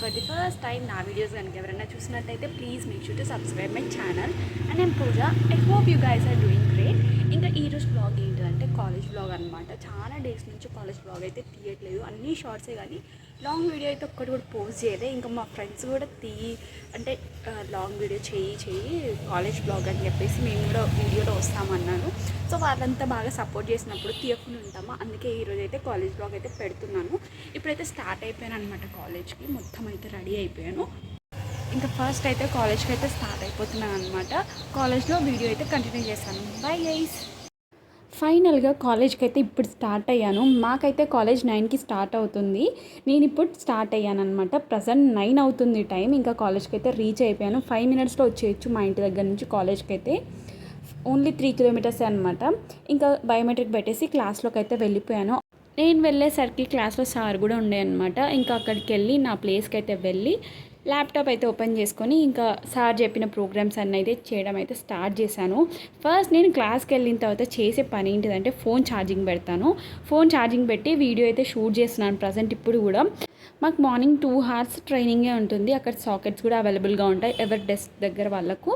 For the first time నా videos కనుక ఎవరైనా చూసినట్టయితే please make sure to subscribe my channel. And నేను Pooja. I hope you guys are doing great. ఇంకా ఈరోజు బ్లాగ్ ఏంటంటే కాలేజ్ బ్లాగ్ అనమాట. చాలా డేస్ నుంచి కాలేజ్ బ్లాగ్ అయితే తీయట్లేదు, అన్ని షార్ట్సే కానీ లాంగ్ వీడియో అయితే ఒక్కటి కూడా పోస్ట్ చేయలేదు. ఇంకా మా ఫ్రెండ్స్ కూడా అంటే లాంగ్ వీడియో చేయి కాలేజ్ బ్లాగ్ అని చెప్పేసి మేము కూడా వీడియోలో వస్తామన్నాను. సో వాళ్ళంతా బాగా సపోర్ట్ చేసినప్పుడు తీయకుండా ఉంటామా, అందుకే ఈరోజు అయితే కాలేజ్ బ్లాగ్ అయితే పెడుతున్నాను. ఇప్పుడైతే స్టార్ట్ అయిపోయాను అనమాట కాలేజ్కి, మొత్తం అయితే రెడీ అయిపోయాను. ఇంకా ఫస్ట్ అయితే కాలేజ్కి అయితే స్టార్ట్ అయిపోతున్నాను అనమాట. కాలేజ్లో వీడియో అయితే కంటిన్యూ చేస్తాను. Bye guys. ఫైనల్గా కాలేజ్కి అయితే ఇప్పుడు స్టార్ట్ అయ్యాను. మాకైతే కాలేజ్ 9కి స్టార్ట్ అవుతుంది. నేను ఇప్పుడు స్టార్ట్ అయ్యాను అనమాట. ప్రజెంట్ 9 అవుతుంది టైం. ఇంకా కాలేజ్కి అయితే రీచ్ అయిపోయాను. 5 మినిట్స్లో వచ్చేయచ్చు మా ఇంటి దగ్గర నుంచి కాలేజ్కి అయితే. ఓన్లీ 3 కిలోమీటర్సే అనమాట. ఇంకా బయోమెట్రిక్ పెట్టేసి క్లాస్లోకి అయితే వెళ్ళిపోయాను. నేను వెళ్ళేసరికి క్లాస్లో సార్ కూడా ఉండే అనమాట. ఇంకా అక్కడికి వెళ్ళి నా ప్లేస్కి అయితే వెళ్ళి ల్యాప్టాప్ అయితే ఓపెన్ చేసుకొని ఇంకా సార్ చెప్పిన ప్రోగ్రామ్స్ అన్నీ అయితే చేయడం అయితే స్టార్ట్ చేశాను. ఫస్ట్ నేను క్లాస్కి వెళ్ళిన తర్వాత చేసే పని ఏంటిదంటే ఫోన్ ఛార్జింగ్ పెడతాను. ఫోన్ ఛార్జింగ్ పెట్టి వీడియో అయితే షూట్ చేస్తున్నాను ప్రజెంట్. ఇప్పుడు కూడా మాకు మార్నింగ్ 2 hours ట్రైనింగే ఉంటుంది. అక్కడ సాకెట్స్ కూడా అవైలబుల్గా ఉంటాయి ఎవరి డెస్క్ దగ్గర వాళ్ళకు.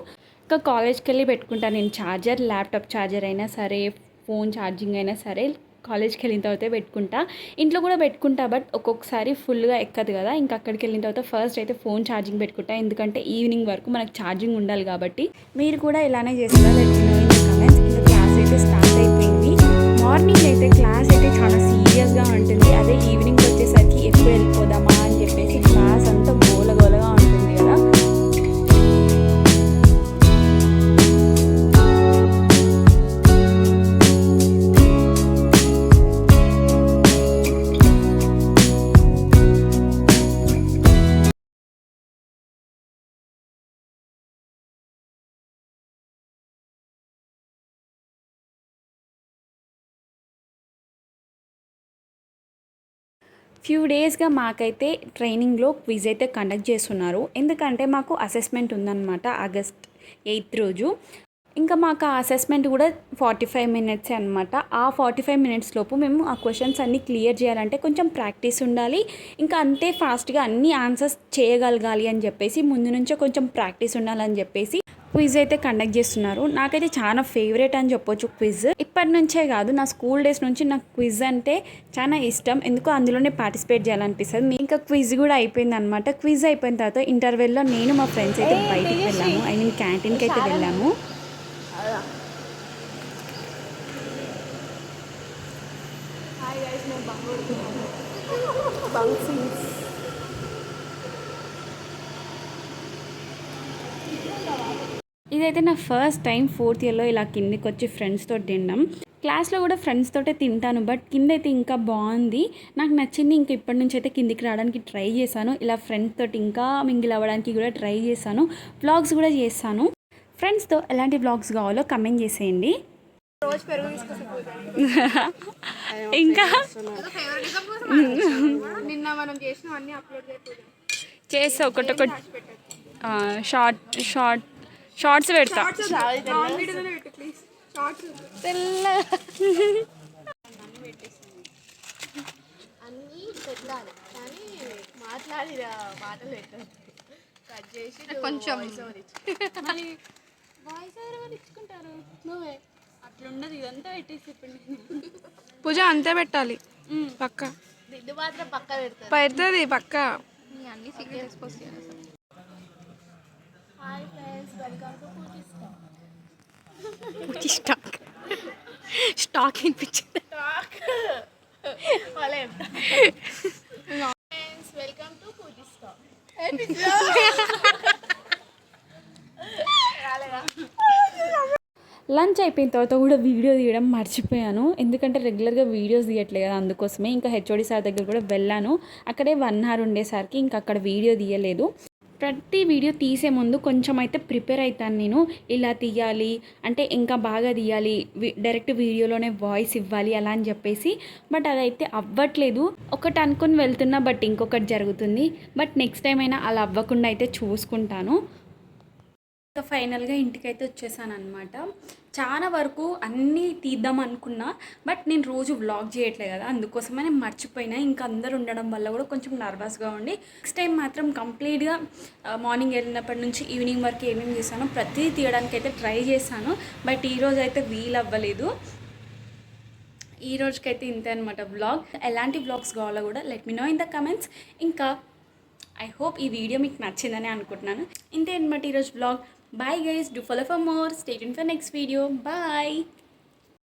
ఇంకా కాలేజ్కి వెళ్ళి పెట్టుకుంటాను నేను ఛార్జర్. ల్యాప్టాప్ ఛార్జర్ అయినా సరే, ఫోన్ ఛార్జింగ్ అయినా సరే కాలేజ్కి వెళ్ళిన తర్వాత పెట్టుకుంటా. ఇంట్లో కూడా పెట్టుకుంటా, బట్ ఒక్కొక్కసారి ఫుల్గా ఎక్కదు కదా. ఇంకా అక్కడికి వెళ్ళిన తర్వాత ఫస్ట్ అయితే ఫోన్ ఛార్జింగ్ పెట్టుకుంటా, ఎందుకంటే ఈవినింగ్ వరకు మనకు ఛార్జింగ్ ఉండాలి కాబట్టి. మీరు కూడా ఇలానే చేస్తారా లేకపోతే కమెంట్స్. ఇంకా క్లాస్ అయితే స్టార్ట్ అయిపోయింది. మార్నింగ్ అయితే క్లాస్ అయితే చాలా సీరియస్గా ఉంటుంది. అదే ఈవినింగ్ వచ్చేసరికి ఎప్పుడు వెళ్ళిపోదామా అని చెప్పేసి క్లాస్ అంతా గోలగోలగా ఉంటుంది కదా. ఫ్యూ డేస్గా మాకైతే ట్రైనింగ్లో క్విజ్ అయితే కండక్ట్ చేస్తున్నారు. ఎందుకంటే మాకు అసెస్మెంట్ ఉందన్నమాట ఆగస్ట్ 8th రోజు. ఇంకా మాకు ఆ అసెస్మెంట్ కూడా 45 minutes అనమాట. ఆ 45 minutes లోపు మేము ఆ క్వశ్చన్స్ అన్నీ క్లియర్ చేయాలంటే కొంచెం ప్రాక్టీస్ ఉండాలి. ఇంకా అంతే ఫాస్ట్గా అన్ని ఆన్సర్స్ చేయగలగాలి అని చెప్పేసి ముందు నుంచే కొంచెం ప్రాక్టీస్ ఉండాలని చెప్పేసి క్విజ్ అయితే కండక్ట్ చేస్తున్నారు. నాకైతే చాలా ఫేవరెట్ అని చెప్పొచ్చు క్విజ్. ఇప్పటి నుంచే కాదు, నా స్కూల్ డేస్ నుంచి నాకు క్విజ్ అంటే చాలా ఇష్టం. ఎందుకో అందులోనే పార్టిసిపేట్ చేయాలనిపిస్తుంది. ఇంకా క్విజ్ కూడా అయిపోయింది అనమాట. క్విజ్ అయిపోయిన తర్వాత ఇంటర్వెల్లో నేను మా ఫ్రెండ్స్ అయితే బయటికి వెళ్ళాము. ఐ మీన్ క్యాంటీన్కి అయితే వెళ్ళాము. ఇదైతే నా ఫస్ట్ టైం 4th yearలో ఇలా కిందికి వచ్చి ఫ్రెండ్స్తో తినడం. క్లాస్లో కూడా ఫ్రెండ్స్ తోటే తింటాను, బట్ కింద అయితే ఇంకా బాగుంది, నాకు నచ్చింది. ఇంకా ఇప్పటి నుంచి అయితే కిందికి రావడానికి ట్రై చేశాను. ఇలా ఫ్రెండ్స్ తోటి ఇంకా మింగిల్ అవ్వడానికి కూడా ట్రై చేశాను. వ్లాగ్స్ కూడా చేస్తాను. ఫ్రెండ్స్తో ఎలాంటి వ్లాగ్స్ కావాలో కమెంట్ చేసేయండి. ఇంకా నిన్న మనం చేసినవన్నీ అప్లోడ్ చేస్తే ఒకటొకటి షార్ట్స్ పెడతా. అన్నీ పెట్టాలి కానీ మాట్లాడి మాటలు పెట్టాలి. కట్ చేసి కొంచెం వాయిస్ ఓవర్ ఇచ్చుకుంటారు. నువ్వే అట్లుండదు, ఇదంతా పెట్టేసి పూజ అంతే పెట్టాలి. పక్క దిద్దు మాత్రం పక్క పెడుతుంది పక్క. అన్ని serious question. Hi friends, welcome to Pooji stack. Stack వినిపించింది. Friends, welcome to Pooji stack. Lunch అయిపోయిన తర్వాత కూడా వీడియో తీయడం మర్చిపోయాను, ఎందుకంటే రెగ్యులర్గా వీడియోస్ తీయట్లేదు కదా, అందుకోసమే. ఇంకా హెచ్ఓడి సార్ దగ్గర కూడా వెళ్ళాను. అక్కడే 1 hour ఉండేసరికి ఇంకా అక్కడ వీడియో తీయలేదు. ప్రతి వీడియో తీసే ముందు కొంచెం అయితే ప్రిపేర్ అవుతాను నేను. ఇలా తీయాలి అంటే ఇంకా బాగా తీయాలి, డైరెక్ట్ వీడియోలోనే వాయిస్ ఇవ్వాలి అలా అని చెప్పేసి. బట్ అదైతే అవ్వట్లేదు. ఒకటి అనుకుని వెళ్తున్నా, బట్ ఇంకొకటి జరుగుతుంది. బట్ నెక్స్ట్ టైం అయినా అలా అవ్వకుండా అయితే చూసుకుంటాను. సో ఫైనల్గా ఇంటికైతే వచ్చేసాను అనమాట. చాలా వరకు అన్నీ తీద్దాం అనుకున్నా, బట్ నేను రోజు వ్లాగ్ చేయట్లేదు కదా, అందుకోసమే నేను మర్చిపోయినా. ఇంకా అందరు ఉండడం వల్ల కూడా కొంచెం నర్వస్గా ఉండి, నెక్స్ట్ టైం మాత్రం కంప్లీట్గా మార్నింగ్ వెళ్ళినప్పటి నుంచి ఈవినింగ్ వరకు ఏమేమి చేశానో ప్రతిదీ తీయడానికి అయితే ట్రై చేశాను. బట్ ఈరోజు అయితే వీలు అవ్వలేదు. ఈ రోజుకైతే ఇంతే అనమాట వ్లాగ్. ఎలాంటి వ్లాగ్స్ కావాలో కూడా let me know in the comments. ఇంకా ఐ హోప్ ఈ వీడియో మీకు నచ్చిందని అనుకుంటున్నాను. ఇంతే అనమాట ఈరోజు vlog. Bye guys, do follow for more. Stay tuned for next video. Bye.